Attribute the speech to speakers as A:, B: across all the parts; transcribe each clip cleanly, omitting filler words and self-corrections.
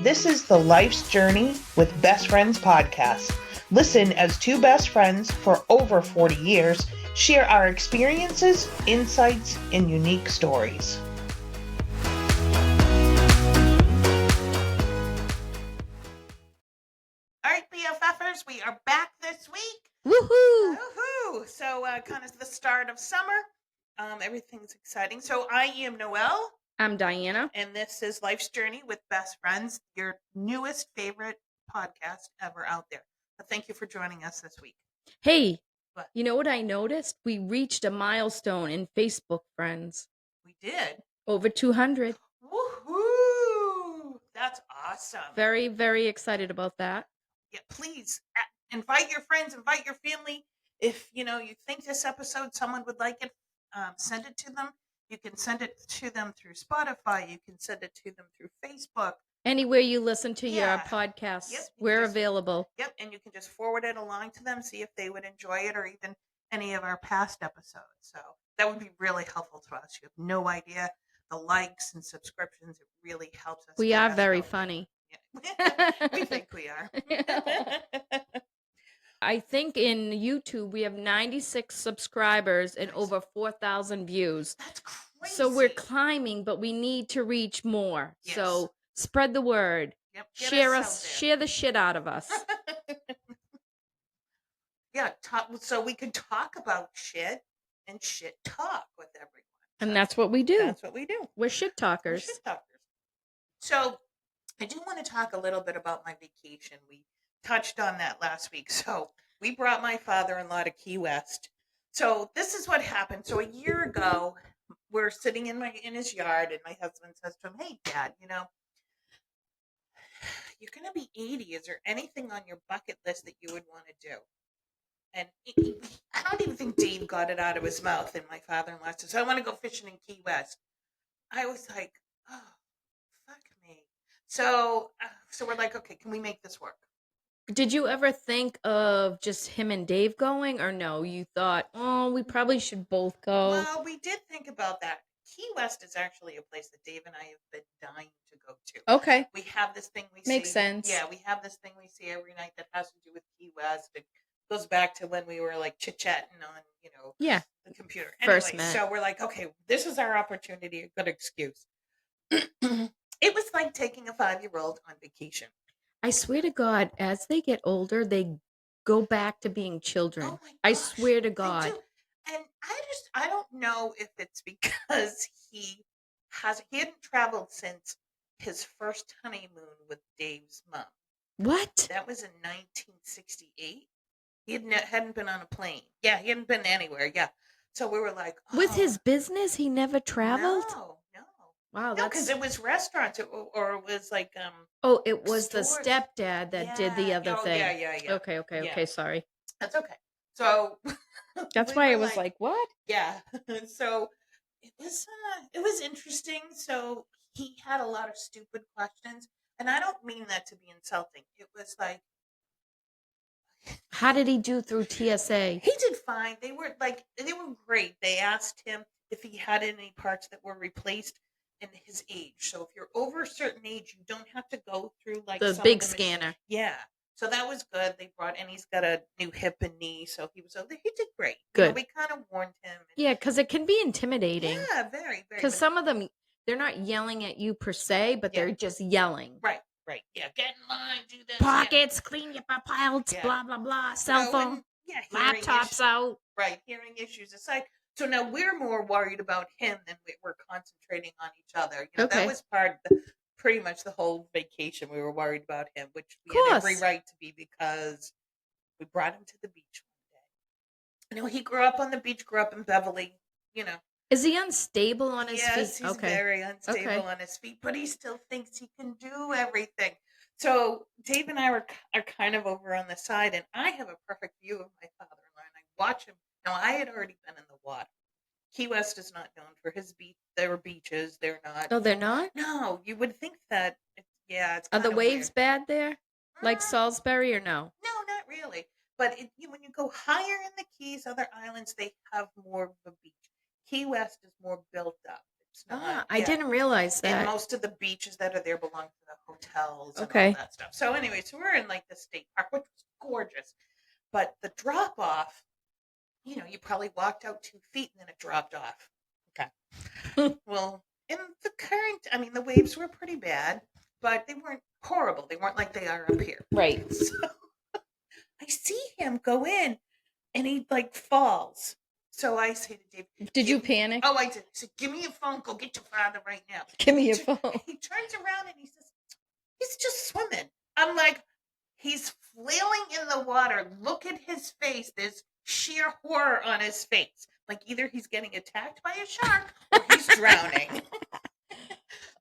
A: This is the Life's Journey with Best Friends podcast. Listen as two best friends for over 40 years share our experiences, insights, and unique stories. All right, BFFers, we are back this week.
B: Woohoo!
A: Woohoo! So, kind of the start of summer. Everything's exciting. So, I am Noelle.
B: I'm Diana.
A: And this is Life's Journey with Best Friends, your newest favorite podcast ever out there. But thank you for joining us this week.
B: Hey,
A: What?
B: You know what I noticed? We reached a milestone in Facebook friends.
A: We did.
B: Over 200.
A: Woohoo! That's awesome.
B: Very, very excited about that.
A: Yeah, please invite your friends, invite your family. If you think this episode someone would like it, send it to them. You can send it to them through Spotify. You can send it to them through Facebook.
B: Anywhere you listen to your
A: Yeah.
B: podcasts,
A: Yep,
B: we're available.
A: Yep, and you can just forward it along to them, see if they would enjoy it or even any of our past episodes. So that would be really helpful to us. You have no idea the likes and subscriptions. It really helps us.
B: We are very funny.
A: Yeah. We think we are.
B: I think in YouTube we have 96 subscribers and over 4,000 views.
A: That's crazy.
B: So we're climbing, but we need to reach more.
A: Yes.
B: So spread the word.
A: Yep,
B: Share the shit out of us.
A: Yeah, so we can talk about shit and shit talk with everyone.
B: And that's what we do.
A: That's what we do.
B: We're shit talkers.
A: So I do want to talk a little bit about my vacation. We touched on that last week. So we brought my father-in-law to Key West. So this is what happened. So a year ago, we're sitting in his yard, and my husband says to him, "Hey, Dad, you're going to be 80. Is there anything on your bucket list that you would want to do?" And I don't even think Dave got it out of his mouth. And my father-in-law says, "I want to go fishing in Key West." I was like, "Oh, fuck me." So we're like, "Okay, can we make this work?"
B: Did you ever think of just him and Dave going, or no? You thought, oh, we probably should both go.
A: Well, we did think about that. Key West is actually a place that Dave and I have been dying to go to.
B: Okay.
A: We have this thing we see.
B: Makes sense.
A: Yeah, we have this thing we see every night that has to do with Key West. It goes back to when we were like chit-chatting on, the computer.
B: First
A: Anyway,
B: met.
A: so we're like, okay, this is our opportunity, a good excuse. It was like taking a 5-year-old on vacation.
B: I swear to God, as they get older, they go back to being children.
A: Oh my gosh,
B: I swear to God.
A: they do. And I don't know if it's because he hadn't traveled since his first honeymoon with Dave's mom.
B: What?
A: That was in 1968. He hadn't been on a plane. Yeah, he hadn't been anywhere. Yeah. So we were like,
B: With his business, he never traveled?
A: No.
B: Wow,
A: No, because it was restaurants or it was like
B: Oh, it was the
A: stores.
B: stepdad that did the other thing.
A: Yeah.
B: Okay, sorry.
A: That's okay. So
B: That's
A: we
B: why I
A: were
B: was like, what?
A: yeah. So it was interesting. So he had a lot of stupid questions, and I don't mean that to be insulting. It was like,
B: How did he do through TSA?
A: he did fine. They were great. They asked him if he had any parts that were replaced in his age. So if you're over a certain age, you don't have to go through like
B: The
A: some
B: big
A: of
B: scanner.
A: Yeah. So that was good. And he's got a new hip and knee, so he did great.
B: Good.
A: We kind of warned him.
B: Yeah, because it can be intimidating.
A: Yeah, very, very.
B: Because some of them, they're not yelling at you per se, but they're just yelling.
A: Right. Yeah, get in line, do this.
B: Pockets, clean your piles, blah, blah, blah. Cell phone, laptops out.
A: Right, hearing issues aside. So now we're more worried about him than we're concentrating on each other. That was pretty much the whole vacation. We were worried about him, which we had every right to be because we brought him to the beach one day. He grew up on the beach, grew up in Beverly,
B: Is he unstable on his feet?
A: Yes, he's very unstable on his feet, but he still thinks he can do everything. So Dave and I are kind of over on the side, and I have a perfect view of my father-in-law, and I watch him. Now, I had already been in the water. Key West is not known for his beach. There are beaches. They're not.
B: Oh, they're not?
A: No, you would think that. It's
B: Are the waves
A: weird.
B: bad there? Like Salisbury or no?
A: No, not really. But when you go higher in the Keys, other islands, they have more of a beach. Key West is more built up. It's not.
B: I didn't realize that.
A: And most of the beaches that are there belong to the hotels and all that stuff. So anyway, so we're in like the state park, which was gorgeous. But the drop off, you know, you probably walked out 2 feet and then it dropped off. Okay. Well, in the current, I mean, the waves were pretty bad, but they weren't horrible. They weren't like they are up here.
B: Right.
A: So I see him go in and he like falls. So I say to Dave,
B: did you panic?
A: Oh, I did. I said, give me your phone. Go get your father right now.
B: Give me your phone.
A: He turns around and he says, he's just swimming. I'm like, he's flailing in the water. Look at his face. There's sheer horror on his face. Like either he's getting attacked by a shark or he's drowning.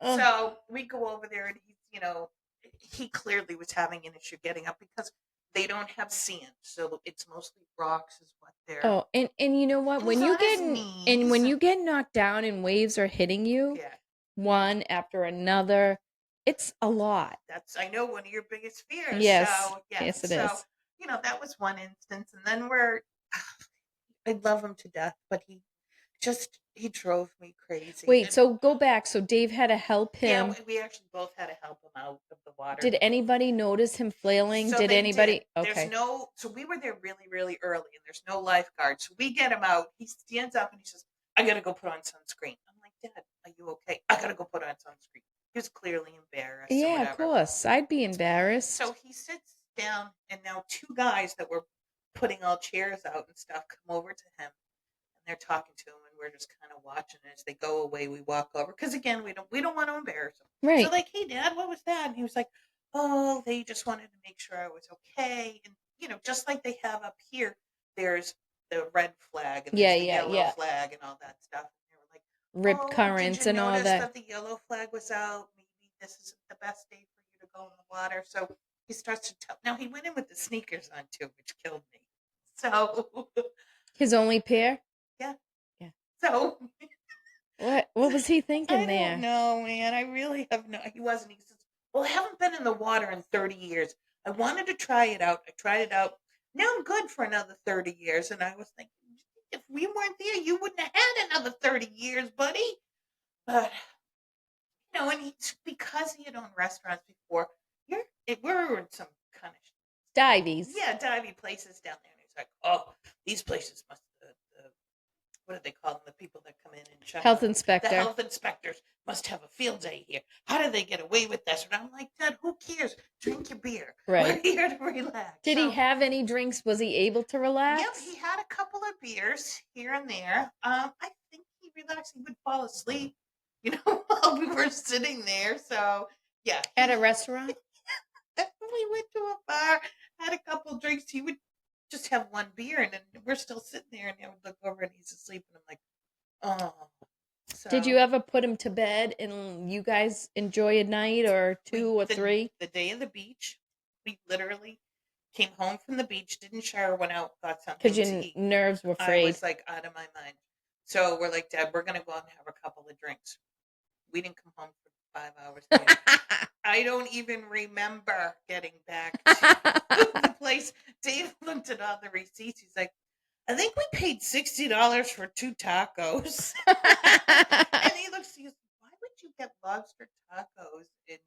A: So we go over there and he's, you know, he clearly was having an issue getting up because they don't have sand, so it's mostly rocks is what they're.
B: Oh, and you know what? When you get knocked down and waves are hitting you, one after another, it's a lot.
A: That's, I know, one of your biggest fears.
B: Yes,
A: so,
B: yes, it is.
A: You know, that was one instance, and then I love him to death, but he drove me crazy.
B: Wait, so go back. So Dave had to help him.
A: Yeah, we actually both had to help him out of the water.
B: Did anybody notice him flailing?
A: So
B: did anybody?
A: Did. Okay. So we were there really, really early, and there's no lifeguard. So we get him out. He stands up and he says, "I got to go put on sunscreen." I'm like, "Dad, are you okay?" "I got to go put on sunscreen." He was clearly embarrassed.
B: Yeah, of course. I'd be embarrassed.
A: So he sits down, and now 2 guys that were putting all chairs out and stuff come over to him. They're talking to him, and we're just kind of watching. As they go away, we walk over because again, we don't want to embarrass him.
B: Right.
A: So like, "Hey, Dad, what was that?" And he was like, "Oh, they just wanted to make sure I was okay." And you know, just like they have up here, there's the red flag and there's the yellow flag and all that stuff. And they were like,
B: rip currents and all that.
A: That the yellow flag was out. Maybe this isn't the best day for you to go in the water. So he starts to tell. Now he went in with the sneakers on too, which killed me. So
B: his only pair.
A: Yeah.
B: So what was he thinking there?
A: I don't know, man. I really have no. He wasn't. He says, "Well, I haven't been in the water in 30 years. I wanted to try it out. I tried it out. Now I'm good for another 30 years." And I was thinking, if we weren't there, you wouldn't have had another 30 years, buddy. But you know, and because he had owned restaurants before, we're in some kind of
B: divey
A: places down there. And he's like, "Oh, these places must." What do they call them? The people that come in and check.
B: Health inspector.
A: The health inspectors must have a field day here. How do they get away with this? And I'm like, "Dad, who cares? Drink your beer.
B: Right.
A: We're here to relax."
B: Did he have any drinks? Was he able to relax?
A: Yep, he had a couple of beers here and there. I think he relaxed. He would fall asleep, you know, while we were sitting there. So yeah.
B: At a restaurant?
A: We went to a bar, had a couple drinks. He would just have one beer, and then we're still sitting there, and I would look over, and he's asleep, and I'm like, "Oh." So,
B: did you ever put him to bed, and you guys enjoy a night or 2 or 3?
A: The day of the beach, we literally came home from the beach, didn't shower, went out, got something to eat.
B: Because your nerves were frayed.
A: I was like out of my mind. So we're like, "Dad, we're gonna go out and have a couple of drinks." We didn't come home for 5 hours later. I don't even remember getting back to the place. Dave looked at all the receipts. He's like, "I think we paid $60 for 2 tacos." And he looks, he goes, "Why would you get lobster tacos in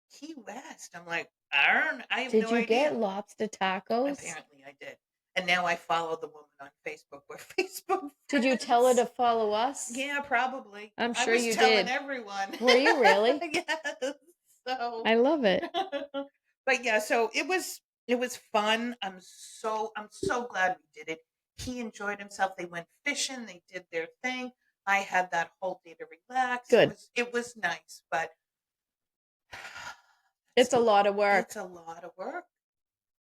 A: Key West?" I'm like, I have no idea.
B: Did you get lobster tacos?
A: Apparently I did. And now I follow the woman on Facebook. We're Facebook friends.
B: Did you tell her to follow us?
A: Yeah, probably.
B: I'm sure you did.
A: I was telling everyone.
B: Were you really?
A: Yes. So
B: I love it.
A: But yeah, so it was fun. I'm so glad we did it. He enjoyed himself. They went fishing. They did their thing. I had that whole day to relax.
B: Good.
A: It was nice, but
B: it's a lot of work.
A: It's a lot of work.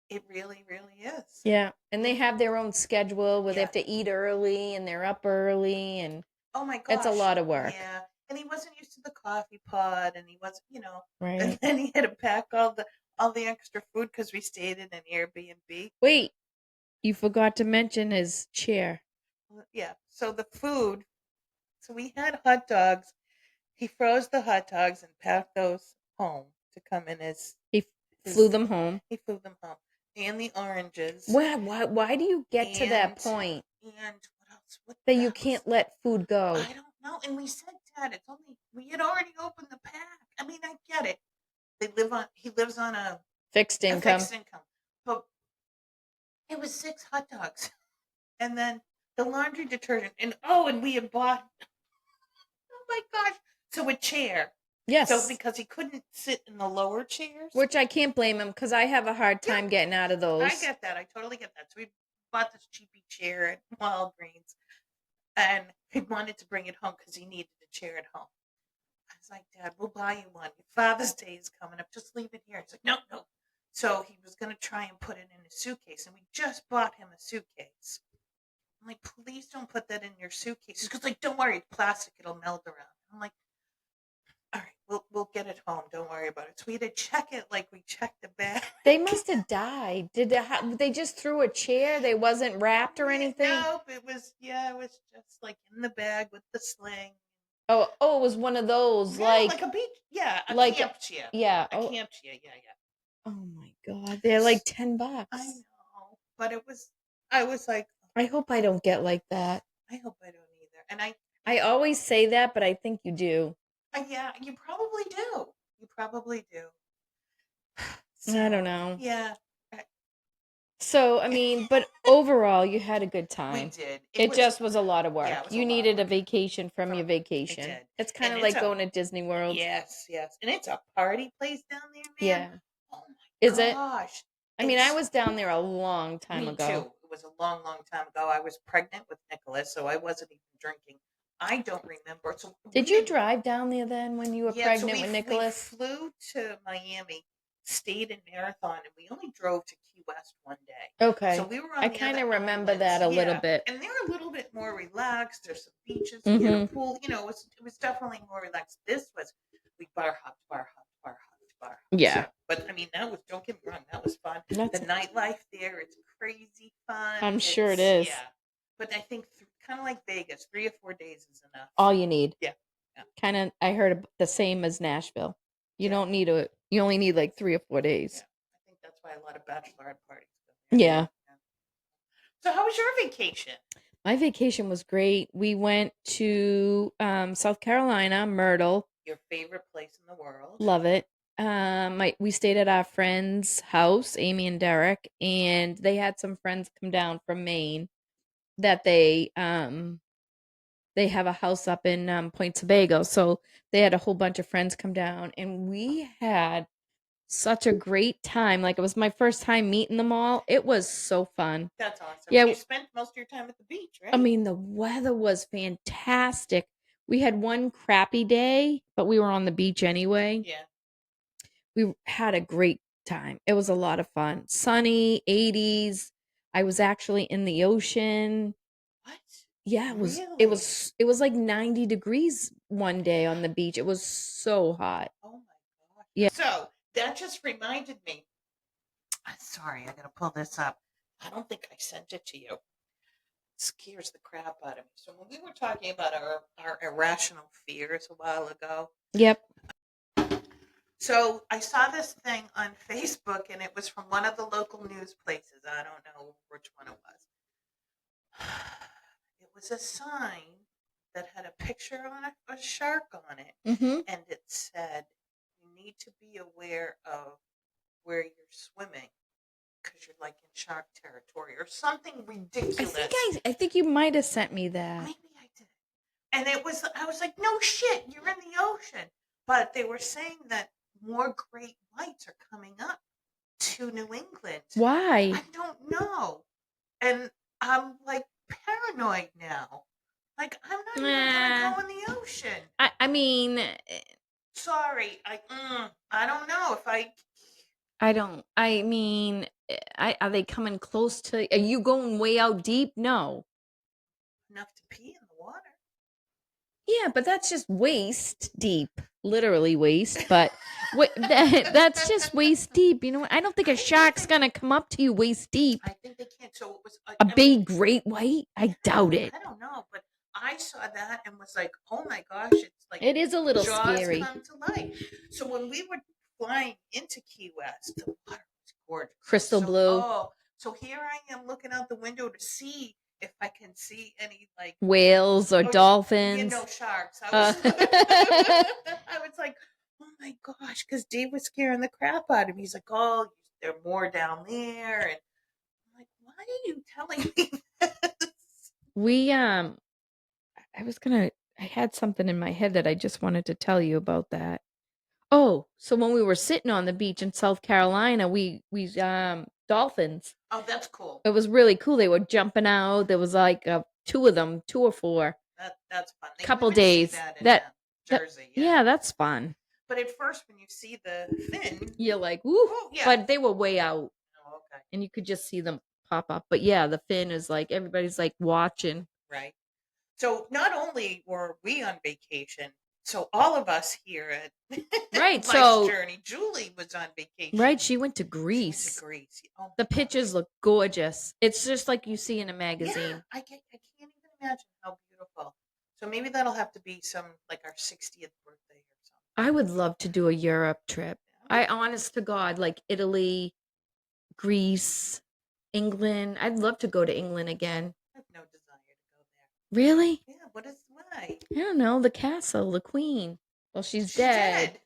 A: It really, really is.
B: Yeah, and they have their own schedule where they have to eat early and they're up early, and
A: oh my gosh,
B: it's a lot of work.
A: Yeah, and he wasn't used to the coffee pot, and he wasn't,
B: right.
A: And then he had to pack all the extra food because we stayed in an Airbnb.
B: Wait, you forgot to mention his chair.
A: Yeah, so the food. So we had hot dogs. He froze the hot dogs and packed those home to come in as
B: flew them home.
A: He flew them home. And the oranges.
B: Why do you get to that point?
A: And what else?
B: That you can't let food go.
A: I don't know. And we said, Dad, it's only, we had already opened the pack. I mean, I get it. He lives on a
B: fixed
A: a
B: income.
A: fixed income. But it was 6 hot dogs. And then the laundry detergent. And we had bought, oh my gosh. So a chair.
B: Yes.
A: So because he couldn't sit in the lower chairs.
B: Which I can't blame him because I have a hard time getting out of those.
A: I get that. I totally get that. So we bought this cheapy chair at Walgreens. And he wanted to bring it home because he needed a chair at home. I was like, Dad, we'll buy you one. Father's Day is coming up. Just leave it here. He's like, no, no. So he was going to try and put it in a suitcase. And we just bought him a suitcase. I'm like, please don't put that in your suitcase. He goes like, don't worry, it's plastic. It'll melt around. I'm like, all right, we'll get it home. Don't worry about it. So we had to check it like we checked the bag.
B: They must have died. Did they just threw a chair? They wasn't wrapped or anything?
A: Nope, it was just like in the bag with the sling.
B: Oh, it was one of those,
A: like a beach, camp chair.
B: Yeah.
A: A camp chair, yeah.
B: Oh my God, they're like $10.
A: I know, but I was like,
B: I hope I don't get like that.
A: I hope I don't either. And
B: I always say that, but I think you do.
A: Yeah, you probably do. You probably do.
B: So, I don't know.
A: Yeah.
B: So, I mean, but overall, you had a good time.
A: We did.
B: It just was a lot of work.
A: Yeah,
B: you needed a vacation from your vacation. It's kind of like going to Disney World.
A: Yes. And it's a party place down there, man.
B: Yeah.
A: Oh my
B: Is
A: gosh.
B: I mean, I was down there a long time ago.
A: Me too. It was a long, long time ago. I was pregnant with Nicholas, so I wasn't even drinking. I don't remember. So
B: did you drive down there then when you were pregnant with Nicholas?
A: We flew to Miami, stayed in Marathon, and we only drove to Key West one day.
B: Okay.
A: So we were on
B: I kind of remember that a little bit.
A: And they're a little bit more relaxed. There's some beaches, we had a pool. You know, it was definitely more relaxed. This was, we bar hopped.
B: Yeah.
A: So, but I mean, don't get me wrong, that was fun. The nightlife there, it's crazy fun.
B: I'm sure it is.
A: Yeah. But I think kind of like Vegas, 3 or 4 days is enough.
B: All you need.
A: Yeah.
B: Kind of, I heard the same as Nashville. You don't need you only need like 3 or 4 days.
A: Yeah. I think that's why a lot of bachelorette parties go
B: there. Yeah.
A: So how was your vacation?
B: My vacation was great. We went to South Carolina, Myrtle.
A: Your favorite place in the world.
B: Love it. We stayed at our friend's house, Amy and Derek, and they had some friends come down from Maine that they have a house up in Point Sebago. So they had a whole bunch of friends come down, and we had such a great time. Like, it was my first time meeting them all. It was so fun.
A: That's awesome.
B: Yeah,
A: you spent most of your time at the beach, right?
B: I mean, the weather was fantastic. We had one crappy day, but we were on the beach anyway.
A: Yeah.
B: We had a great time. It was a lot of fun. Sunny, 80s. I was actually in the ocean.
A: What?
B: Yeah,
A: Really?
B: It was like 90 degrees one day on the beach. It was so hot.
A: Oh my gosh.
B: Yeah.
A: So that just reminded me. Sorry, I gotta pull this up. I don't think I sent it to you. It scares the crap out of me. So when we were talking about our irrational fears a while ago.
B: Yep.
A: So I saw this thing on Facebook, and it was from one of the local news places. I don't know which one it was. It was a sign that had a picture on it, a shark on it, and it said, "You need to be aware of where you're swimming because you're like in shark territory," or something ridiculous.
B: I think you might have sent me that.
A: Maybe I did. And I was like, no shit, you're in the ocean. But they were saying that more great whites are coming up to New England.
B: Why?
A: I don't know. And I'm like paranoid now. Like, I'm not even gonna go in the ocean.
B: I mean,
A: sorry, I don't know if
B: I mean, are they coming close to? Are you going way out deep? No.
A: Enough to pee in the water.
B: Yeah, but that's just waist deep, literally waist. But that's just waist deep. You know, I don't think a shark's gonna come up to you waist deep.
A: I think they can't. So it was
B: a big great white. I doubt it.
A: I don't know, but I saw that and was like, "Oh my gosh, it's like
B: it is a little
A: Jaws
B: scary."
A: Come to life. So when we were flying into Key West, the water was gorgeous,
B: crystal blue.
A: Oh, so here I am looking out the window to see if I can see any like
B: whales or dolphins.
A: Sharks. I was like, oh my gosh, because Dave was scaring the crap out of me. He's like, oh, there are more down there, and I'm like, why are you telling me this?
B: We I had something in my head that I just wanted to tell you about that. Oh, so when we were sitting on the beach in South Carolina, we dolphins.
A: Oh, that's cool.
B: It was really cool. They were jumping out. There was like two of them, 2 or 4.
A: That's fun.
B: Couple days.
A: See that in Jersey.
B: Yeah, that's fun.
A: But at first, when you see the fin,
B: you're like, woo.
A: Oh, yeah.
B: But they were way out.
A: Oh, okay.
B: And you could just see them pop up. But yeah, the fin is like everybody's like watching.
A: Right. So not only were we on vacation, so all of us here at
B: right.
A: Life's Journey, Julie was on vacation.
B: Right. She went to Greece.
A: Oh,
B: the pictures look gorgeous. It's just like you see in a magazine.
A: Yeah, I can't even imagine how beautiful. So maybe that'll have to be like our 60th birthday or something.
B: I would love to do a Europe trip. I honest to God, like Italy, Greece, England. I'd love to go to England again.
A: I have no desire to go there.
B: Really?
A: Yeah, why?
B: I don't know. The castle, the queen. Well, she's dead.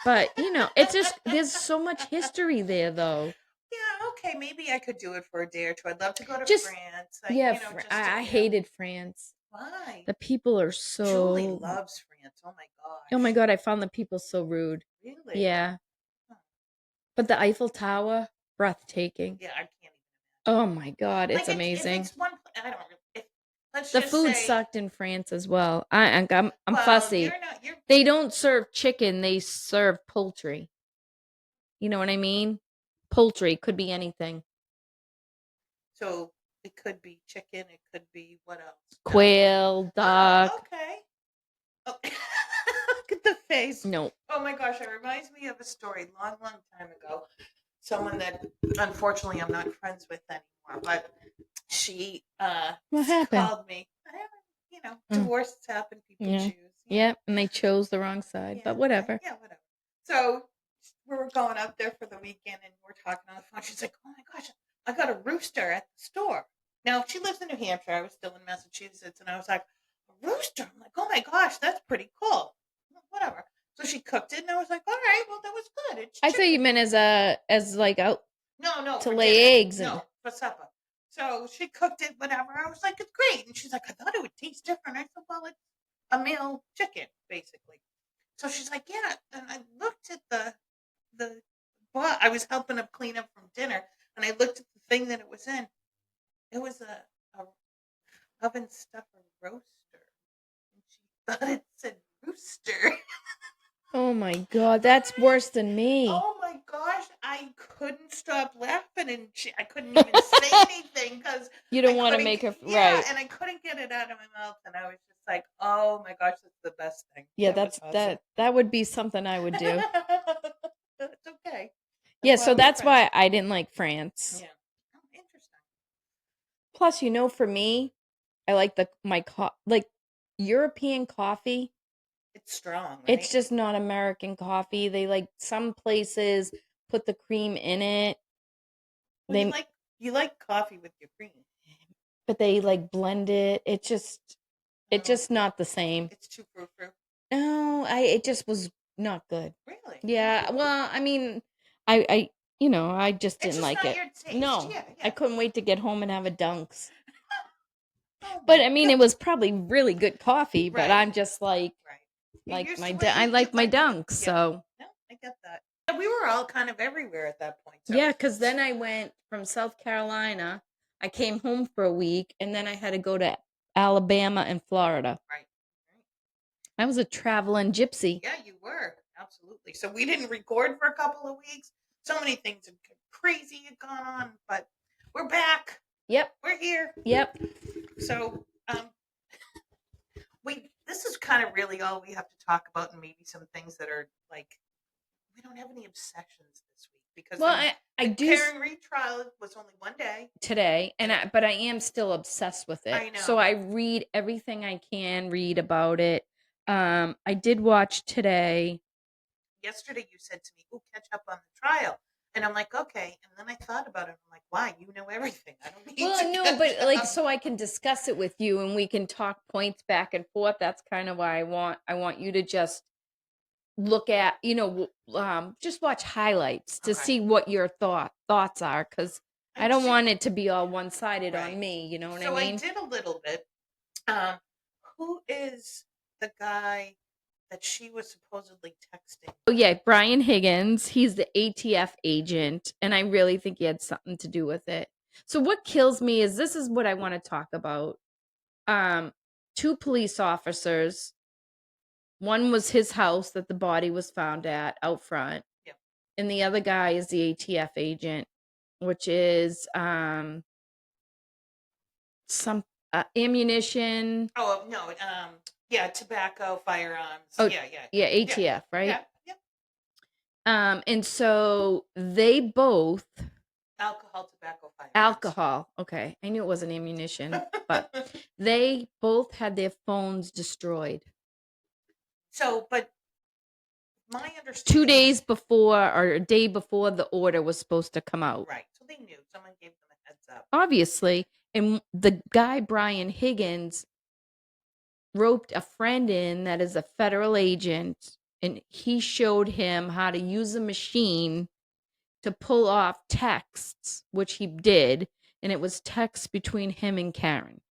B: But, it's just, there's so much history there, though.
A: Yeah, okay, maybe I could do it for a day or two. I'd love to go to France.
B: I hated France.
A: Why?
B: The people are so...
A: Julie loves France. Oh, my gosh.
B: Oh, my God, I found the people so rude.
A: Really?
B: Yeah. Huh. But the Eiffel Tower, breathtaking.
A: Yeah, I can't even imagine.
B: Oh, my God, it's amazing.
A: If it's one, I don't really...
B: The food sucked in France as well. I'm fussy. They don't serve chicken. They serve poultry. You know what I mean? Poultry could be anything.
A: So it could be chicken. It could be what else?
B: Quail, duck.
A: Okay. Oh. Look at the face.
B: No.
A: Oh my gosh, it reminds me of a story long time ago. Someone that unfortunately I'm not friends with anymore, but she called me. Divorces happen, people choose.
B: Yeah, and they chose the wrong side, but whatever.
A: Yeah, whatever. So we were going out there for the weekend and we're talking on the phone. She's like, oh my gosh, I got a rooster at the store. Now, she lives in New Hampshire. I was still in Massachusetts, and I was like, a rooster? I'm like, oh my gosh, that's pretty cool. Whatever. So she cooked it, and I was like, all right, well, that was good.
B: I thought you meant as like out.
A: No,
B: to lay eggs.
A: No, for supper. So she cooked it, whatever. I was like, it's great. And she's like, I thought it would taste different. I said, well, it's a male chicken, basically. So she's like, yeah. And I looked at well, I was helping him clean up from dinner, and I looked at the thing that it was in. It was a oven stuffer roaster. And she thought it said rooster.
B: Oh my God, that's worse than me.
A: Oh my gosh, I couldn't stop laughing, and I couldn't even say anything because
B: you don't want to make her
A: right. And I couldn't get it out of my mouth, and I was just like, "Oh my gosh, that's the best thing."
B: Yeah, that's awesome. That would be something I would do.
A: It's okay.
B: So that's why I didn't like France.
A: Yeah, interesting.
B: Plus, for me, I like like European coffee.
A: It's strong, right?
B: It's just not American coffee. They some places put the cream in it.
A: Well, you like coffee with your cream,
B: but they blend it. It's just not the same.
A: It's too frou-frou.
B: No, it just was not good.
A: Really?
B: Yeah. Well, I mean, I just didn't like it.
A: Your taste.
B: No,
A: yeah.
B: I couldn't wait to get home and have a Dunks. But I mean, it was probably really good coffee. But I'm just like.
A: Right.
B: I like my Dunks, so.
A: No, I get that. And we were all kind of everywhere at that point. So.
B: Yeah, because then I went from South Carolina. I came home for a week, and then I had to go to Alabama and Florida.
A: Right.
B: I was a traveling gypsy.
A: Yeah, you were. Absolutely. So we didn't record for a couple of weeks. So many things crazy had gone on, but we're back.
B: Yep.
A: We're here.
B: Yep.
A: So, this is kind of really all we have to talk about, and maybe some things that are we don't have any obsessions this week because
B: I do.
A: Karen Reed trial was only one day
B: today, but I am still obsessed with it.
A: I know.
B: So I read everything I can read about it. I did watch today.
A: Yesterday, you said to me, "Oh, catch up on the trial," And I'm like, okay. And then I thought about it. I'm like, wow, you know everything. I don't need to
B: Well, no, but
A: catch
B: like,
A: up.
B: so I can discuss it with you and we can talk points back and forth. That's kind of why I want you to just look at, just watch highlights to
A: Okay.
B: see what your thoughts are, because I
A: And
B: don't
A: see,
B: want it to be all one-sided on
A: right.
B: me, you know what I
A: So I
B: mean?
A: did a little bit. Um, who is the guy that she was supposedly texting
B: Oh
A: with?
B: yeah, Brian Higgins, he's the ATF agent, and I really think he had something to do with it. So what kills me is, this is what I want to talk about. Um, two police officers. One was his house that the body was found at out front,
A: Yeah.
B: and the other guy is the ATF agent, which is some ammunition.
A: Oh no. Yeah, tobacco, firearms.
B: Oh,
A: Yeah, yeah,
B: yeah,
A: yeah,
B: ATF, right?
A: yeah, yeah.
B: And so they both
A: Alcohol, tobacco, firearms.
B: alcohol. Okay, I knew it wasn't ammunition, but they both had their phones destroyed
A: So, but my
B: 2
A: understanding is
B: days before, or a day before the order was supposed to come out.
A: right. So they knew. Someone gave them a heads up.
B: Obviously, and the guy Brian Higgins roped a friend in that is a federal agent, and he showed him how to use a machine to pull off texts, which he did, and it was text between him and Karen.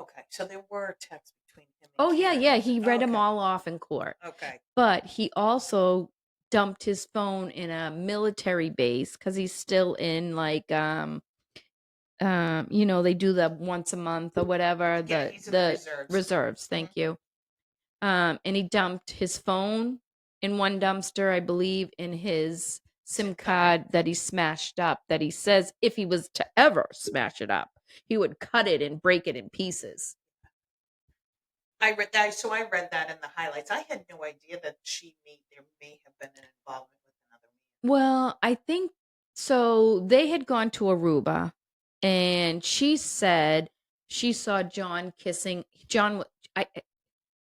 A: Okay, so there were texts between him and
B: Oh yeah,
A: Karen.
B: yeah, he read them
A: Okay,
B: all off in court.
A: okay.
B: But he also dumped his phone in a military base, because he's still in, like, they do the once a month or whatever,
A: Yeah,
B: the
A: he's in the
B: the
A: reserves.
B: reserves.
A: Hmm.
B: Thank you. And he dumped his phone in one dumpster, I believe, in his SIM
A: SIM card.
B: card that he smashed up, that he says if he was to ever smash it up, he would cut it and break it in pieces.
A: I read that. So I read that in the highlights. I had no idea that there may have been an involvement with another
B: Well, I think so. They had gone to Aruba, and she said she saw John kissing John.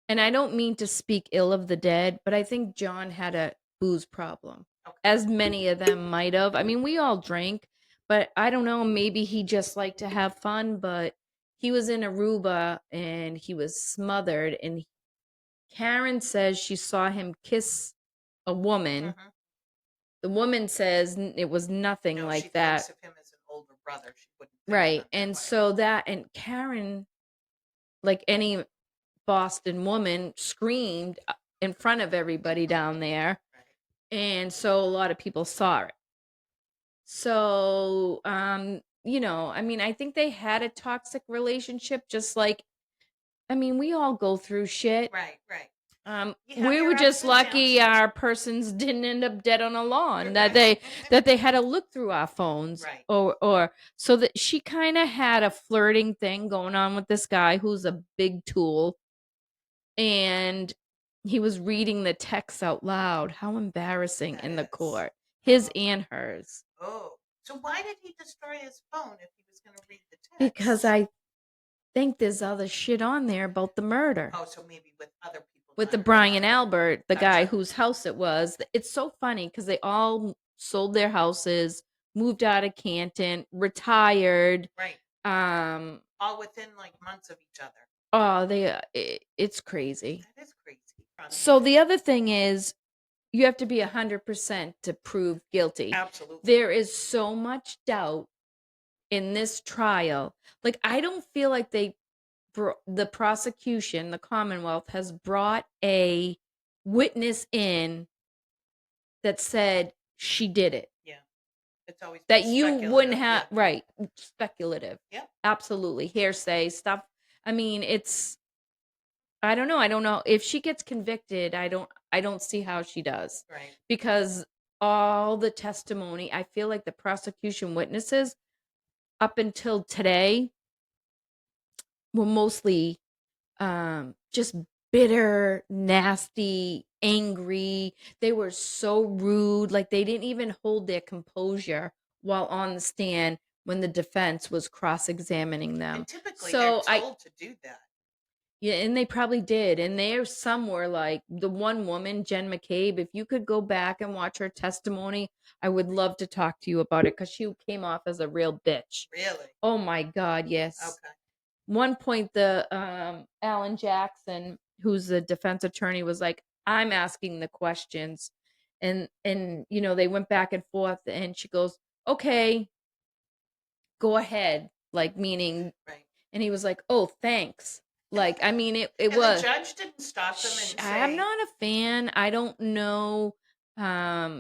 B: And I don't mean to speak ill of the dead, but I think John had a booze problem,
A: man. Okay.
B: as many of them might have. I mean, we all drink, but I don't know. Maybe he just liked to have fun. But he was in Aruba and he was smothered. And Karen says she saw him kiss a woman.
A: Hmm.
B: The woman says it was nothing
A: No, she
B: like
A: thinks
B: that.
A: of him as an older brother. She wouldn't think of
B: Right.
A: him that
B: And
A: way.
B: so and Karen, like any Boston woman, screamed in front of everybody down there.
A: Right.
B: And so a lot of people saw it. So, I mean, I think they had a toxic relationship, just like, I mean, we all go through shit.
A: Right. Right. You have
B: We were
A: your ups
B: just
A: and
B: lucky
A: downs.
B: our persons didn't end up dead on a lawn, that
A: Right.
B: they had to look through our phones,
A: Right.
B: or so that she kind of had a flirting thing going on with this guy who's a big tool, and he was reading the text out loud. How embarrassing
A: That
B: in the
A: is.
B: court, his
A: Oh.
B: and hers.
A: Oh. So why did he destroy his phone if he was going to read the
B: Because
A: texts?
B: I think there's other shit on there about the murder.
A: Oh, so maybe with other people
B: With the
A: not
B: Brian
A: knowing.
B: Albert, the guy
A: Gotcha.
B: whose house it was. It's so funny because they all sold their houses, moved out of Canton, retired.
A: Right.
B: Um,
A: All within like months of each other.
B: oh, it's crazy.
A: That is crazy.
B: So the other thing is, you have to be 100% to prove guilty.
A: Absolutely.
B: There is so much doubt in this trial. Like, I don't feel like the prosecution, the Commonwealth, has brought a witness in that said she did it.
A: Yeah. It's always
B: That
A: been
B: you wouldn't
A: speculative.
B: have,
A: Yeah.
B: right? Speculative.
A: Yeah.
B: Absolutely. Hearsay stuff. I mean, I don't know. I don't know if she gets convicted. I don't see how she does,
A: Right.
B: because all the testimony, I feel like the prosecution witnesses up until today were mostly just bitter, nasty, angry. They were so rude. Like, they didn't even hold their composure while on the stand when the defense was cross-examining them.
A: And typically they're
B: So
A: told to do that.
B: Yeah, and they probably did. And there's somewhere like the one woman, Jen McCabe, if you could go back and watch her testimony, I would love to talk to you about it because she came off as a real bitch.
A: Really?
B: Oh my God, yes.
A: Okay.
B: One point the Alan Jackson, who's the defense attorney, was like, I'm asking the questions. And they went back and forth and she goes, okay, go ahead. Like meaning
A: Right.
B: and he was like, "Oh, thanks." Like, I mean, it
A: And the
B: was.
A: judge didn't stop them and
B: I'm
A: say,
B: not a fan. I don't know.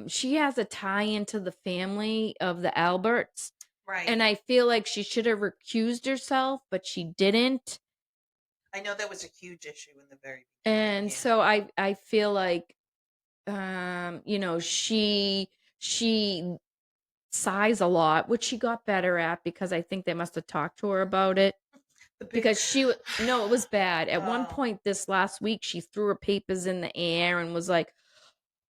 B: She has a tie into the family of the Alberts,
A: right.
B: and I feel like she should have recused herself, but she didn't.
A: I know that was a huge issue in the very beginning.
B: And
A: Yeah.
B: so I feel like, she sighs a lot, which she got better at because I think they must have talked to her about it.
A: The big
B: Because no, it was bad. At one
A: Oh.
B: point this last week, she threw her papers in the air and was like,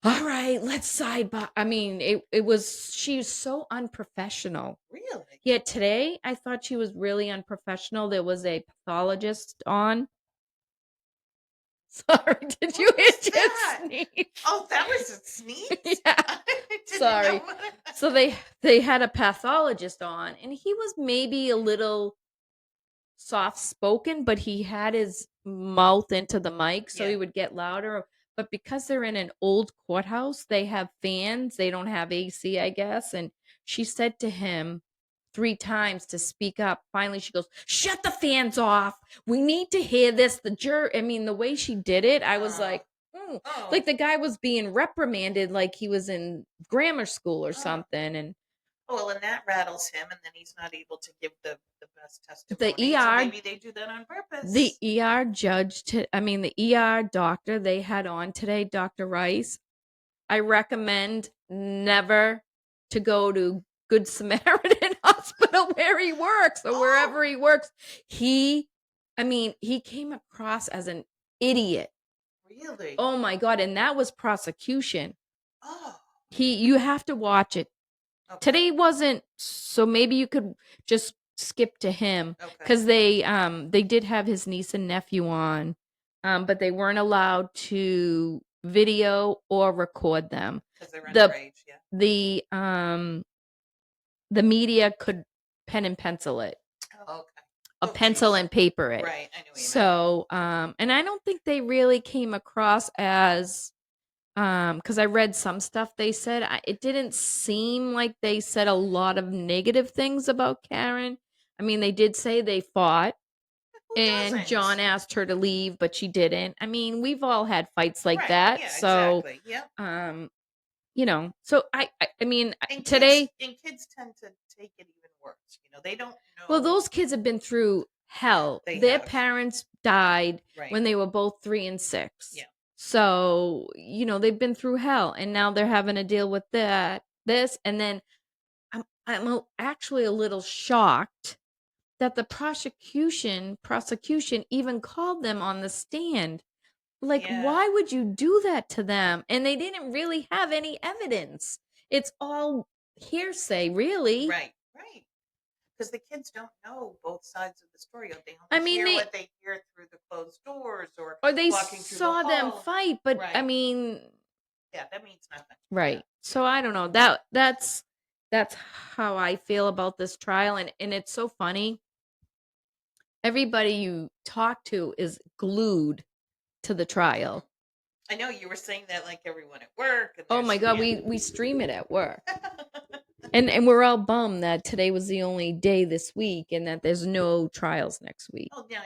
B: all right, let's side by. I mean, she was so unprofessional.
A: Really?
B: Yeah, today I thought she was really unprofessional. There was a pathologist on. Sorry, did you
A: What
B: hear
A: was
B: Jen
A: that?
B: sneeze?
A: Oh, that was a sneeze?
B: Yeah.
A: I didn't
B: Sorry.
A: know.
B: So they had a pathologist on, and he was maybe a little soft spoken, but he had his mouth into the mic so he
A: Yeah.
B: would get louder. But because they're in an old courthouse, they have fans. They don't have AC, I guess. And she said to him 3 times to speak up. Finally, she goes, "Shut the fans off. We need to hear this." The way she did it, I was like,
A: Oh.
B: like the guy was being reprimanded like he was in grammar school or
A: Oh.
B: something. And
A: Well, and that rattles him, and then he's not able to give the best
B: the
A: testimony. So
B: ER
A: maybe they do that on
B: The
A: purpose.
B: ER judge, the ER doctor they had on today, Dr. Rice, I recommend never to go to Good Samaritan Hospital where he works or wherever he works. He came across as an idiot.
A: Really?
B: Oh my God. And that was prosecution.
A: Oh.
B: You have to watch it.
A: Okay.
B: Today wasn't, so maybe you could just skip to him
A: Okay.
B: because they did have his niece and nephew on, but they weren't allowed to video or record them.
A: Because they're
B: The
A: underage, yeah.
B: the media could pen and pencil it,
A: Oh, okay.
B: a pencil and paper it.
A: Right, I know what you mean.
B: So, and I don't think they really came across as because I read some stuff they said. It didn't seem like they said a lot of negative things about Karen. I mean, they did say they fought,
A: Who
B: and
A: doesn't?
B: John asked her to leave, but she didn't. I mean, we've all had fights like
A: Right,
B: that.
A: yeah,
B: So,
A: exactly. Yep.
B: so I mean,
A: And
B: today,
A: kids tend to take it even worse. They don't
B: well,
A: know.
B: those kids have been through hell.
A: They
B: Their
A: have.
B: parents died
A: Right.
B: when they were both 3 and 6.
A: Yeah.
B: So, they've been through hell, and now they're having to deal with this, and then actually a little shocked that the prosecution even called them on the stand. Like,
A: Yeah.
B: why would you do that to them? And they didn't really have any evidence. It's all hearsay, really.
A: Right. Because the kids don't know both sides of the story. They only hear what they hear through the closed doors or
B: they
A: walking through the
B: saw them
A: hall.
B: fight, but
A: Right.
B: I mean,
A: yeah, that means nothing.
B: Right.
A: Yeah.
B: So I don't know. That's how I feel about this trial, and it's so funny. Everybody you talk to is glued to the trial.
A: I know you were saying that like everyone at work. And
B: oh my God, we stream it at work. And we're all bummed that today was the only day this week and that there's no trials next week.
A: Oh, yeah,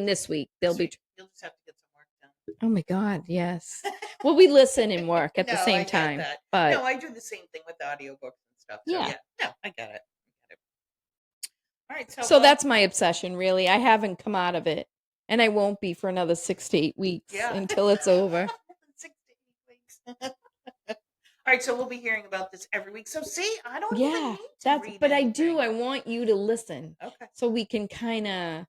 B: this week. You'll just
A: have to get some work done.
B: Oh my God, yes. Well, we listen and work at the same time.
A: That.
B: But
A: no, I do the same thing with audiobooks and stuff. So yeah. No, I got it. All right.
B: So that's my obsession, really. I haven't come out of it. And I won't be for another 6 to 8 weeks until it's over.
A: 6 to 8 weeks. All right, so we'll be hearing about this every week. So see, I don't even need to read
B: but
A: anything.
B: I want you to listen.
A: Okay.
B: So we can kind of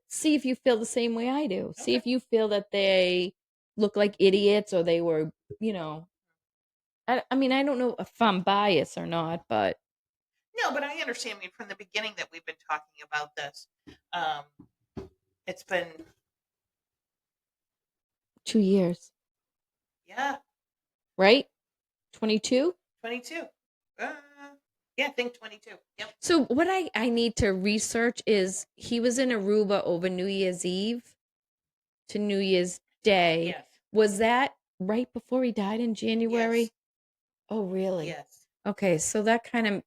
B: see if you feel the same way I do. Okay. See if you feel that they look like idiots or they were, I don't know if I'm biased or not, but.
A: No, but I understand. From the beginning that we've been talking about this, it's been
B: 2 years.
A: Yeah.
B: Right? 22?
A: 22. Yeah, I think 22. Yep.
B: So what I need to research is he was in Aruba over New Year's Eve to New Year's Day.
A: Yes.
B: Was that right before he died in January?
A: Yes.
B: Oh, really?
A: Yes.
B: Okay, so that's
A: and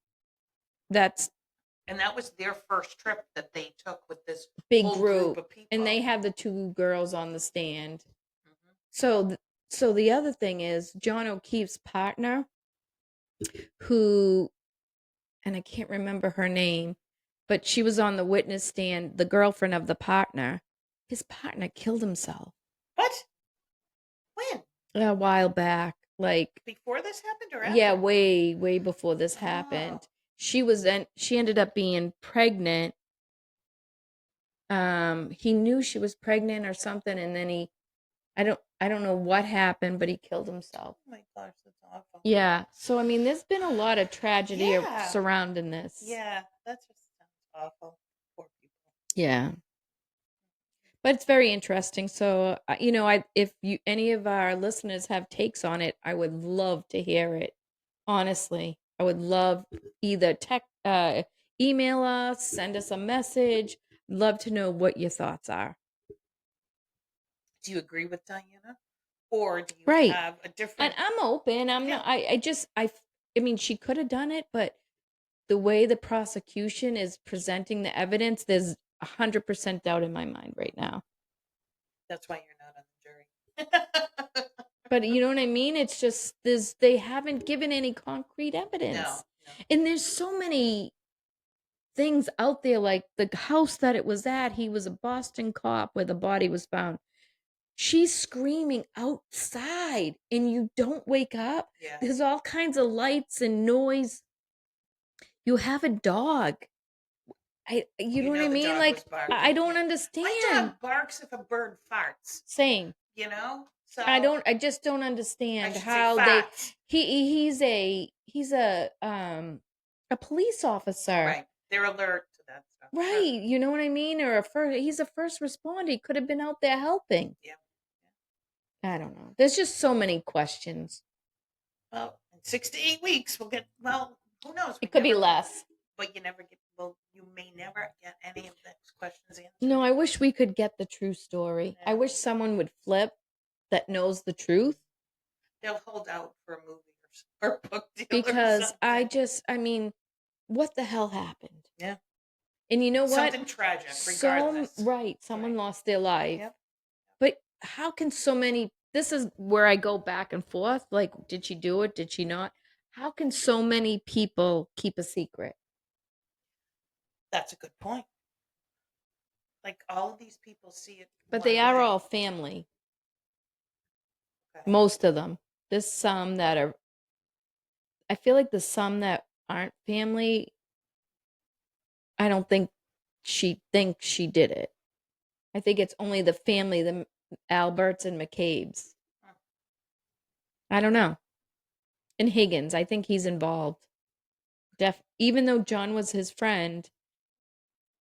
A: that was their first trip that they took with this
B: big
A: whole group of people.
B: And they had the 2 girls on the stand.
A: Mm-hmm.
B: So the other thing is John O'Keefe's partner, who, and I can't remember her name, but she was on the witness stand, the girlfriend of the partner. His partner killed himself.
A: What? When?
B: A while back, like
A: before this happened, or after?
B: Yeah, way before this happened. She ended up being pregnant. He knew she was pregnant or something, and then I don't know what happened, but he killed himself.
A: Oh my gosh, that's awful.
B: Yeah. So I mean, there's been a lot of tragedy surrounding this.
A: Yeah, that's just sounds awful. Poor people.
B: Yeah. But it's very interesting. So, if any of our listeners have takes on it, I would love to hear it. Honestly, I would love either email us, send us a message. Love to know what your thoughts are.
A: Do you agree with Diana, or do you have a different?
B: And I'm open. I'm not. I mean, she could have done it, but the way the prosecution is presenting the evidence, there's 100% doubt in my mind right now.
A: That's why you're not on the jury.
B: But you know what I mean? It's just they haven't given any concrete evidence.
A: No.
B: And there's so many things out there, like the house that it was at, he was a Boston cop where the body was found. She's screaming outside and you don't wake up.
A: Yeah.
B: There's all kinds of lights and noise. You have a dog. You know what I mean? Like, I don't understand.
A: My dog barks if a bird farts.
B: Same.
A: So
B: I just don't understand how he's a police officer.
A: Right. They're alert to that stuff.
B: Right. Sure. You know what I mean? Or he's a first responder. He could have been out there helping.
A: Yeah.
B: I don't know. There's just so many questions.
A: Well, in 6 to 8 weeks we'll get, who knows?
B: It could be less.
A: But you may never get any of those questions answered.
B: No, I wish we could get the true story. Yeah. I wish someone would flip that knows the truth.
A: They'll hold out for a movie or book deal.
B: Because I mean, what the hell happened?
A: Yeah.
B: And you know what?
A: Something tragic, regardless.
B: Someone lost their life. Yep. But how can so many, this is where I go back and forth. Like, did she do it? Did she not? How can so many people keep a secret?
A: That's a good point. Like, all of these people see it.
B: But they are all family. Okay. Most of them. There's some that are, I feel like there's some that aren't family. I don't think she thinks she did it. I think it's only the family, the Alberts and McCabe's. I don't know. And Higgins, I think he's involved. Even though John was his friend,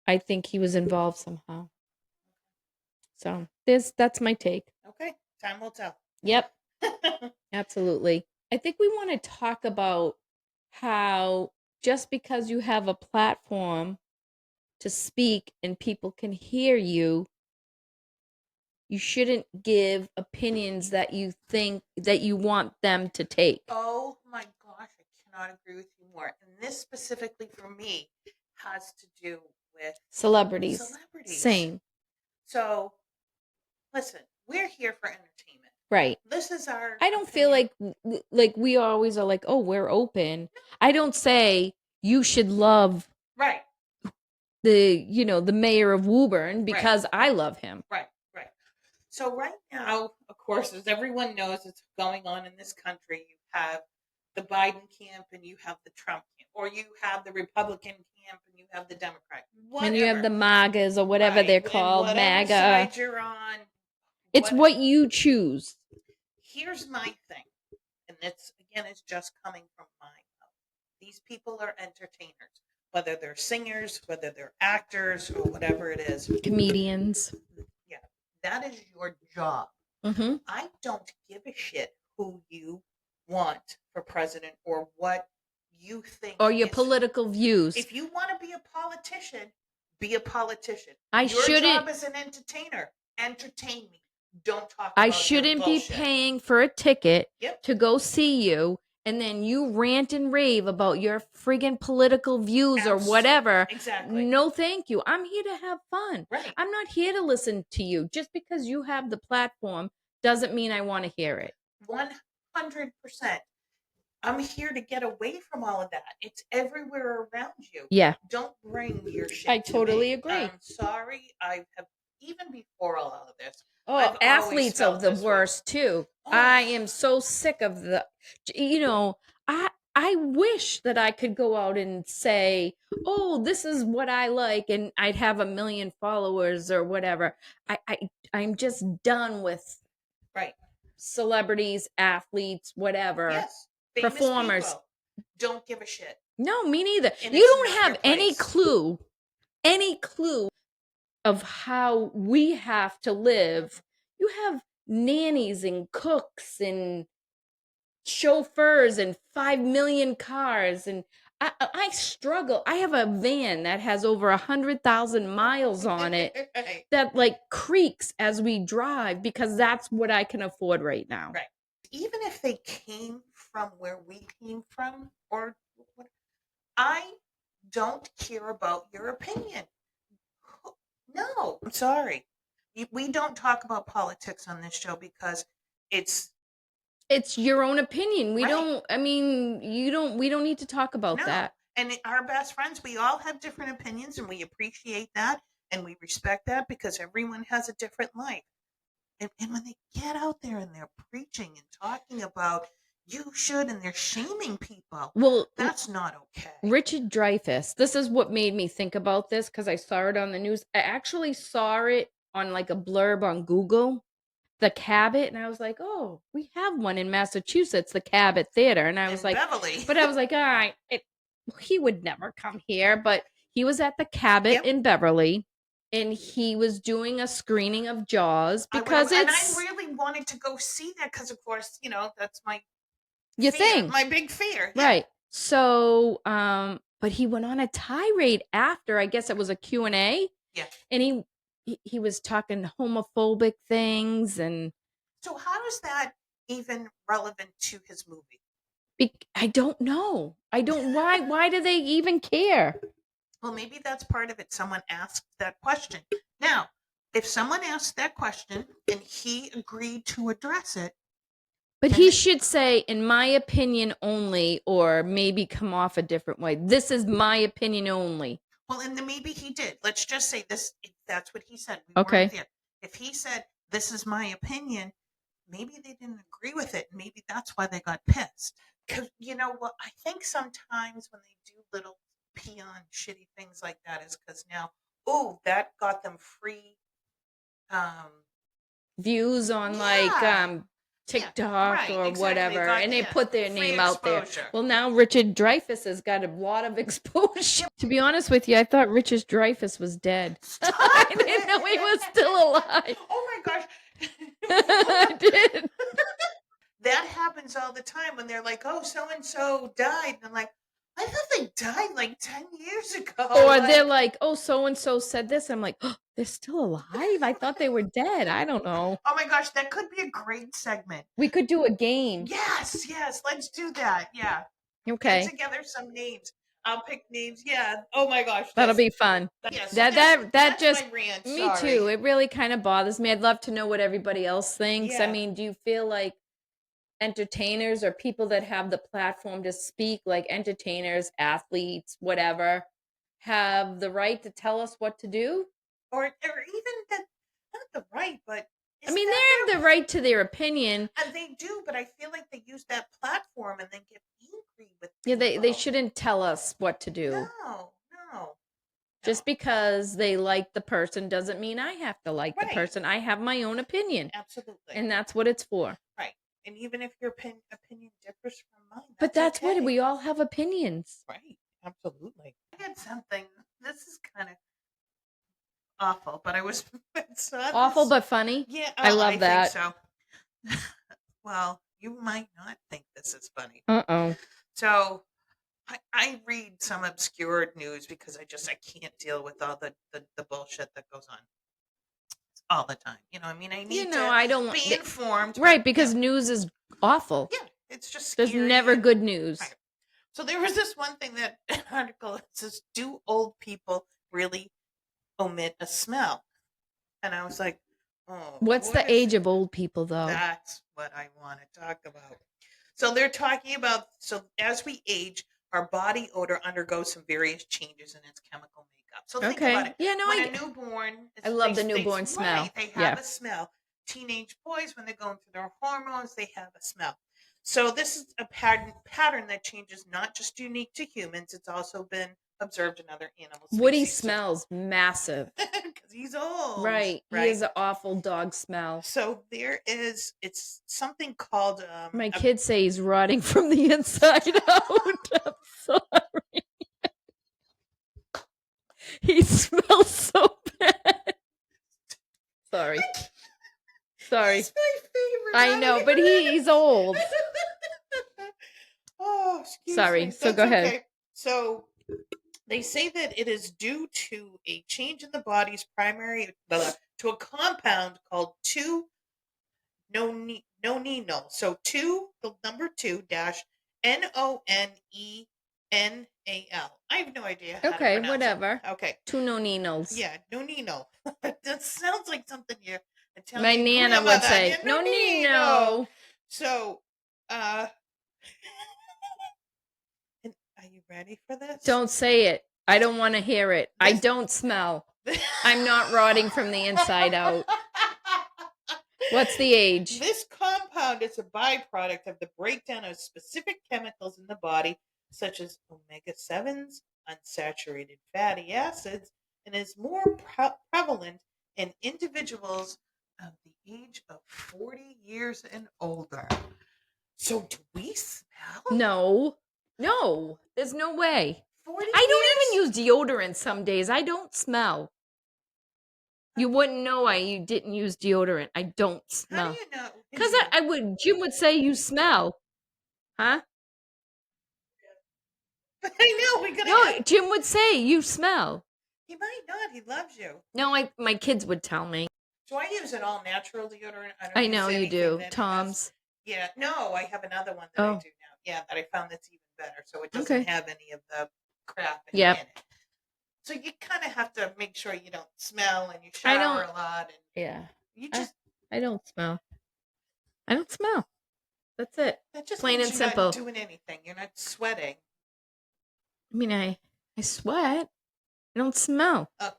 B: I think he was involved somehow. So that's my take.
A: Okay, time will tell.
B: Yep. Absolutely. I think we want to talk about how just because you have a platform to speak and people can hear you, you shouldn't give opinions that you think that you want them to take.
A: Oh my gosh, I cannot agree with you more. And this specifically for me has to do with
B: celebrities. Same.
A: So, listen, we're here for entertainment.
B: Right.
A: This is our
B: I don't feel like we always are like, oh, we're open. I don't say you should love the mayor of Woburn because I love him.
A: Right. So right now, of course, as everyone knows, it's going on in this country. You have the Biden camp and you have the Trump camp, or you have the Republican camp and you have the Democrat. Whatever.
B: And you have the MAGAs or whatever they're called,
A: and
B: MAGA.
A: Side you're on.
B: It's what you choose.
A: Here's my thing, and it's just coming from my mouth. These people are entertainers, whether they're singers, whether they're actors, or whatever it is.
B: Comedians.
A: Yeah, that is your job.
B: Mm-hmm.
A: I don't give a shit who you want for president or what you think
B: Or your
A: is.
B: political views.
A: If you want to be a politician, be a politician.
B: I
A: Your
B: shouldn't.
A: job as an entertainer, entertain me. Don't talk
B: I
A: about your
B: shouldn't be
A: bullshit.
B: paying for a ticket
A: Yep.
B: to go see you, and then you rant and rave about your friggin' political views or whatever.
A: Exactly.
B: No, thank you. I'm here to have fun.
A: Right.
B: I'm not here to listen to you. Just because you have the platform doesn't mean I want to hear it.
A: 100%. I'm here to get away from all of that. It's everywhere around you.
B: Yeah.
A: Don't bring your shit.
B: I
A: to
B: totally
A: me.
B: agree.
A: I'm sorry. I have, even before all of this.
B: Oh, athletes are the worst too. Oh. I am so sick of the, I wish that I could go out and say, oh, this is what I like, and I'd have 1 million followers or whatever. I'm just done with celebrities, athletes, whatever.
A: Yes.
B: Performers.
A: People don't give a shit.
B: No, me neither. And you don't have any clue of how we have to live. You have nannies and cooks and chauffeurs and 5 million cars, and I struggle. I have a van that has over 100,000 miles on it that like creaks as we drive because that's what I can afford right now.
A: Right. Even if they came from where we came from, or I don't care about your opinion. No, I'm sorry. We don't talk about politics on this show because it's
B: your own opinion. We don't, I mean, we don't need to talk about that.
A: And our best friends, we all have different opinions, and we appreciate that and we respect that because everyone has a different life. And when they get out there and they're preaching and talking about you should, and they're shaming people, well, that's not okay.
B: Richard Dreyfuss, this is what made me think about this because I saw it on the news. I actually saw it on like a blurb on Google, the Cabot, and I was like, oh, we have one in Massachusetts, the Cabot Theater. And I was like, Beverly. But I was like, all right, he would never come here. But he was at the Cabot in Beverly. And he was doing a screening of Jaws because
A: and I really wanted to go see that because, of course, that's my my big fear.
B: Yeah. Right. So, but he went on a tirade after. I guess it was a Q&A.
A: Yeah.
B: And he was talking homophobic things. And
A: so how is that even relevant to his movie?
B: I don't know. Why do they even care?
A: Well, maybe that's part of it. Someone asked that question. Now, if someone asked that question and he agreed to address it.
B: But he should say, in my opinion only, or maybe come off a different way. This is my opinion only.
A: Well, and then maybe he did. Let's just say this. If that's what he said.
B: Okay.
A: If he said, this is my opinion, maybe they didn't agree with it. Maybe that's why they got pissed. Because, I think sometimes when they do little peon shitty things like that is because now, that got them free
B: views on TikTok or whatever, and they put their name out there. Well, now Richard Dreyfuss has got a lot of exposure. To be honest with you, I thought Richard Dreyfuss was dead. I didn't know he was still alive.
A: Oh my gosh.
B: I did.
A: That happens all the time when they're like, oh, so-and-so died. And I'm like, I thought they died like 10 years ago.
B: Or they're like, oh, so-and-so said this. I'm like, oh, they're still alive? I thought they were dead. I don't know.
A: Oh my gosh, that could be a great segment.
B: We could do a game.
A: Yes, let's do that. Yeah.
B: Okay.
A: Get together some names. I'll pick names. Yeah. Oh my gosh.
B: That'll be fun.
A: Yes.
B: That just,
A: my rant.
B: Me too. It really kind of bothers me. I'd love to know what everybody else thinks.
A: Yeah.
B: I mean, do you feel like entertainers or people that have the platform to speak, like entertainers, athletes, whatever, have the right to tell us what to do?
A: Or even that, not the right, but
B: I mean, they have the right to their opinion.
A: And they do, but I feel like they use that platform and then get angry with
B: people. Yeah, they shouldn't tell us what to do.
A: No.
B: Just because they like the person doesn't mean I have to like the person. I have my own opinion.
A: Absolutely.
B: And that's what it's for.
A: Right. And even if your opinion differs from mine,
B: but that's okay. What we all have opinions.
A: Right. Absolutely. I had something. This is kind of awful, but I was
B: awful but funny.
A: Yeah,
B: I love that.
A: Think so. Well, you might not think this is funny.
B: Uh-oh.
A: So I read some obscure news because I can't deal with all the bullshit that goes on all the time. I mean, I need to
B: I don't
A: be informed, but
B: right, because news is awful.
A: yeah, it's just
B: There's
A: scary.
B: never good news.
A: Right. So there was this one thing that an article that says, "Do old people really omit a smell?" And I was like, "Oh,
B: What's
A: what
B: the
A: is
B: age of old people, though?
A: that's what I want to talk about." So they're talking about as we age, our body odor undergoes some various changes in its chemical makeup. So think about it.
B: Yeah, no,
A: When a newborn,
B: I love the newborn smell.
A: Right, they have a smell. Teenage boys, when they're going through their hormones, they have a smell. So this is a pattern that changes, not just unique to humans. It's also been observed in other animal species.
B: Woody smells massive.
A: Because he's old.
B: Right. He has an awful dog smell.
A: So it's something called...
B: My kids say he's rotting from the inside out. I'm sorry. He smells so bad. Sorry.
A: He's my favorite.
B: I know, but he's old.
A: Oh, excuse
B: Sorry.
A: me.
B: So go ahead.
A: Okay. So they say that it is due to a change in the body's to a compound called 2-nonenal. So the number 2 dash NONENAL. I have no idea how to pronounce
B: whatever.
A: it. Okay.
B: 2 nonenals.
A: Yeah, nonino. That sounds like something you
B: My Nana would say, nonino.
A: So, are you ready for this?
B: Don't say it. I don't want to hear it. I don't smell. I'm not rotting from the inside out. What's the age?
A: This compound is a byproduct of the breakdown of specific chemicals in the body, such as omega-7s, unsaturated fatty acids, and is more prevalent in individuals of the age of 40 years and older. So do we smell?
B: No. There's no way.
A: 40
B: I don't even use deodorant some days. I don't smell. You wouldn't know you didn't use deodorant. I don't smell.
A: How do you know?
B: Because Jim would say you smell. Huh?
A: I know.
B: Jim would say you smell.
A: He might not. He loves you.
B: No, my kids would tell me.
A: So I use an all natural deodorant.
B: I know you do. Tom's.
A: Yeah. No, I have another one that I do now. Yeah, that I found that's even better. So it doesn't have any of the crap in it. So you kind of have to make sure you don't smell and you shower a lot. And you just.
B: I don't smell. I don't smell. That's it.
A: That just
B: plain
A: means
B: and
A: you're
B: simple.
A: not doing anything. You're not sweating.
B: I mean, I sweat. I don't smell.
A: I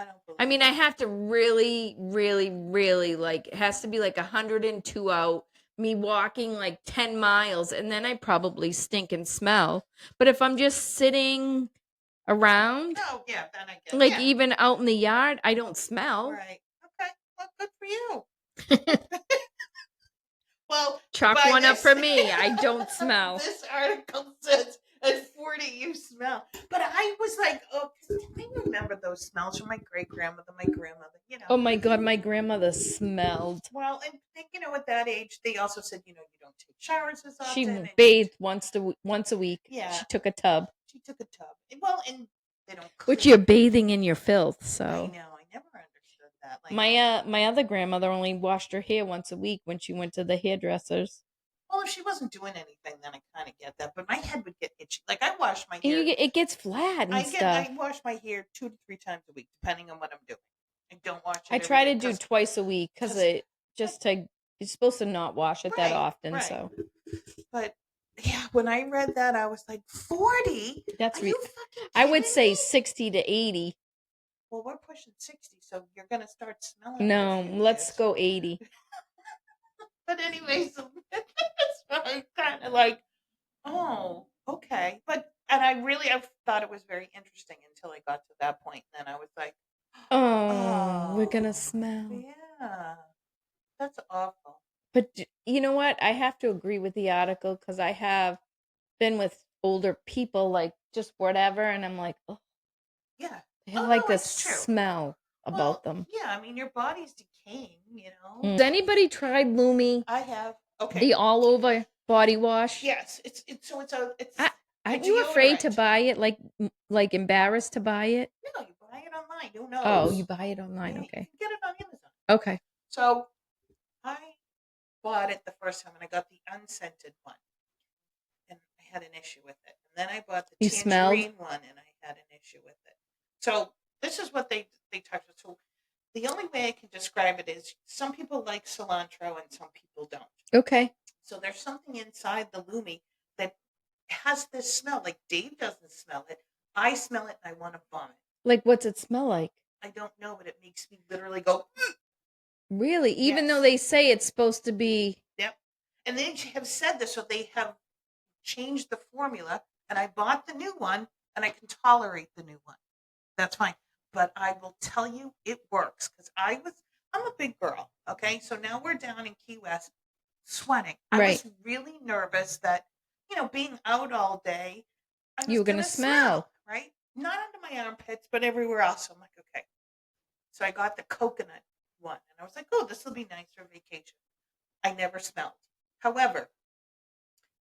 A: don't believe
B: I mean, I have to really, really, really it has to be 102 out, me walking 10 miles, and then I probably stink and smell. But if I'm just sitting around,
A: then I get
B: even out in the yard, I don't smell.
A: Right. Okay. Well, good for you. Well,
B: chalk one up for me. I don't smell.
A: This article says at 40 you smell. But I was like, I remember those smells from my great-grandmother, my grandmother,
B: Oh my God, my grandmother smelled.
A: Well, and at that age, they also said, you don't take showers as often.
B: She bathed once a week.
A: Yeah.
B: She took a tub.
A: Well, and they don't
B: Which you're bathing in your filth, so.
A: I know. I never understood that.
B: My other grandmother only washed her hair once a week when she went to the hairdressers.
A: Well, if she wasn't doing anything, then I kind of get that. But my head would get itchy. I wash my hair.
B: It gets flat and stuff.
A: I wash my hair 2 to 3 times a week, depending on what I'm doing. I don't wash it.
B: I try to do twice a week because you're supposed to not wash it that often.
A: Right.
B: So,
A: but yeah, when I read that, I was like, 40.
B: That's
A: you fucking
B: I would say
A: me?
B: 60 to 80.
A: Well, we're pushing 60, so you're gonna start smelling.
B: No, let's go 80.
A: But anyway, so that's why I kind of oh, okay. And I thought it was very interesting until I got to that point. And then I was like,
B: we're gonna smell.
A: Yeah, that's awful.
B: But you know what? I have to agree with the article because I have been with older people, just whatever, and I'm like, oh,
A: yeah,
B: they have this smell. about them.
A: Yeah, I mean, your body's decaying,
B: Has anybody tried Lumi?
A: I have. Okay.
B: The all over body wash?
A: Yes, it's
B: Aren't you afraid to buy it? Like embarrassed to buy it?
A: No, you buy it online. Who knows?
B: Oh, you buy it online.
A: Yeah,
B: Okay.
A: You can get it on Amazon.
B: Okay.
A: So I bought it the first time, and I got the unscented one, and I had an issue with it. And then I bought the tangerine one, and I had an issue with it. So this is what they talked about. So the only way I can describe it is some people like cilantro and some people don't.
B: Okay.
A: So there's something inside the Lumi that has this smell. Like Dave doesn't smell it. I smell it and I want to vomit.
B: Like what's it smell like?
A: I don't know, but it makes me literally go.
B: Really? Even though they say it's supposed to be.
A: Yep. And they have said this, so they have changed the formula. And I bought the new one, and I can tolerate the new one. That's fine. But I will tell you, it works because I'm a big girl. Okay, so now we're down in Key West, sweating. I was really nervous that being out all day,
B: you were going to smell,
A: right? Not under my armpits, but everywhere else. So I'm like, okay. So I got the coconut one, and I was like, oh, this will be nice for vacation. I never smelled. However,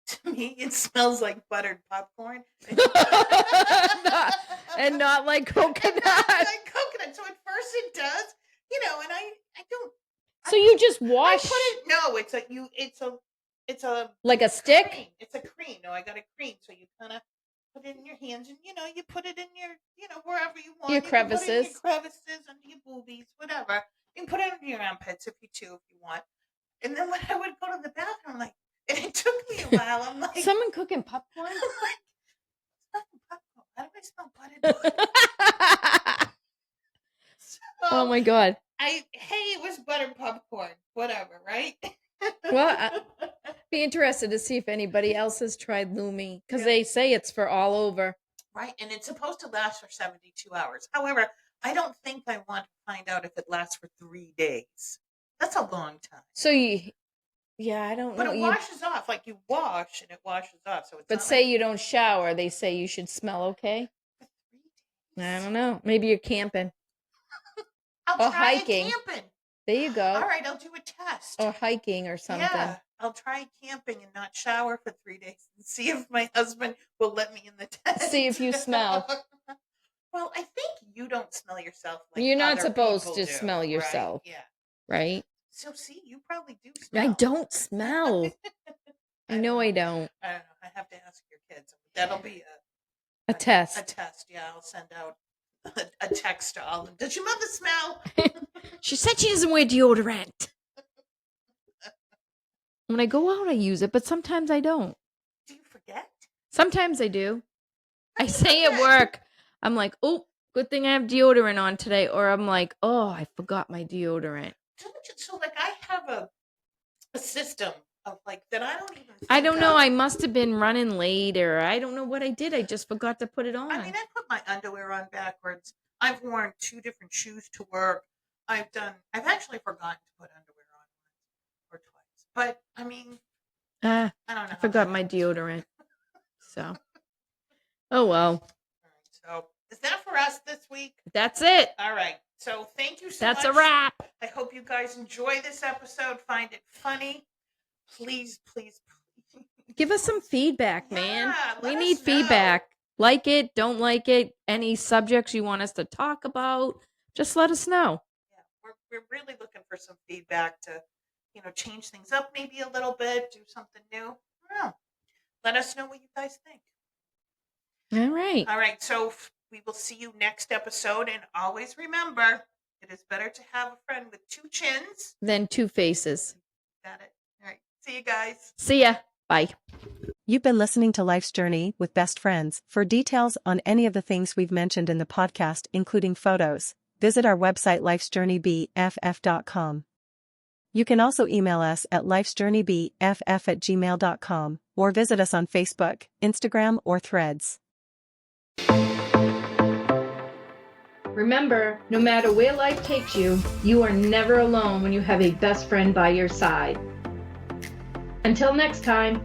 A: to me, it smells like buttered popcorn.
B: and not like coconut.
A: Not like coconut. So at first it does, and I don't.
B: So you just wash.
A: No, it's a
B: like a stick.
A: Cream. It's a cream. No, I got a cream. So you kind of put it in your hands, and you put it in your, wherever you want.
B: Your crevices.
A: Put it in your crevices, under your boobies, whatever. You can put it under your armpits if you want. And then when I would go to the bathroom, like, and it took me a while. I'm like,
B: someone cooking popcorn.
A: I'm like, popcorn. How do I smell buttered?
B: Oh my god.
A: It was buttered popcorn. Whatever, right?
B: Well, I'd be interested to see if anybody else has tried Lumi because they say it's for all over.
A: Right, and it's supposed to last for 72 hours. However, I don't think I want to find out if it lasts for 3 days. That's a long time.
B: So I don't know.
A: But it washes off. Like you wash and it washes off. So it's.
B: But say you don't shower, they say you should smell okay.
A: For 3 days.
B: I don't know. Maybe you're camping.
A: I'll try hiking. Camping.
B: There you go.
A: All right, I'll do a test.
B: Or hiking or something.
A: Yeah, I'll try camping and not shower for 3 days and see if my husband will let me in the tent.
B: See if you smell.
A: Well, I think you don't smell yourself like
B: you're not
A: other
B: supposed to
A: do,
B: smell yourself.
A: Right? Yeah.
B: Right?
A: So see, you probably do smell.
B: I don't smell. I know I don't.
A: I don't know. I have to ask your kids. That'll be
B: a test.
A: A test, yeah. I'll send out a text to all of them. Does your mother smell?
B: She said she doesn't wear deodorant. When I go out, I use it, but sometimes I don't.
A: Do you forget? Sometimes
B: I do. I say at work, I'm like, oh, good thing I have deodorant on today. Or I'm like, oh, I forgot my deodorant.
A: So like I have a system of like that I don't even think
B: I don't know. I must have been running late or I don't know what I did. I just forgot to put it on.
A: I mean, I put my underwear on backwards. I've worn 2 different shoes to work. I've actually forgotten to put underwear on once or twice. But I mean, I don't know.
B: I forgot my deodorant. So, oh well.
A: All right. So, is that for us this week?
B: That's it.
A: All right. So, thank you so much.
B: That's a wrap.
A: I hope you guys enjoy this episode. Find it funny. Please, please, please.
B: Give us some feedback, man. We need feedback. Like it, don't like it, any subjects you want us to talk about, just let us know.
A: Yeah, we're really looking for some feedback to, change things up maybe a little bit, do something new. I don't know. Let us know what you guys think.
B: All right.
A: All right, so we will see you next episode, and always remember, it is better to have a friend with 2 chins
B: than 2 faces.
A: Got it. All right. See you guys.
B: See ya. Bye.
C: You've been listening to Life's Journey with Best Friends. For details on any of the things we've mentioned in the podcast, including photos, visit our website lifesjourneybff.com. You can also email us at lifesjourneybff@gmail.com or visit us on Facebook, Instagram, or Threads.
B: Remember, no matter where life takes you, you are never alone when you have a best friend by your side. Until next time.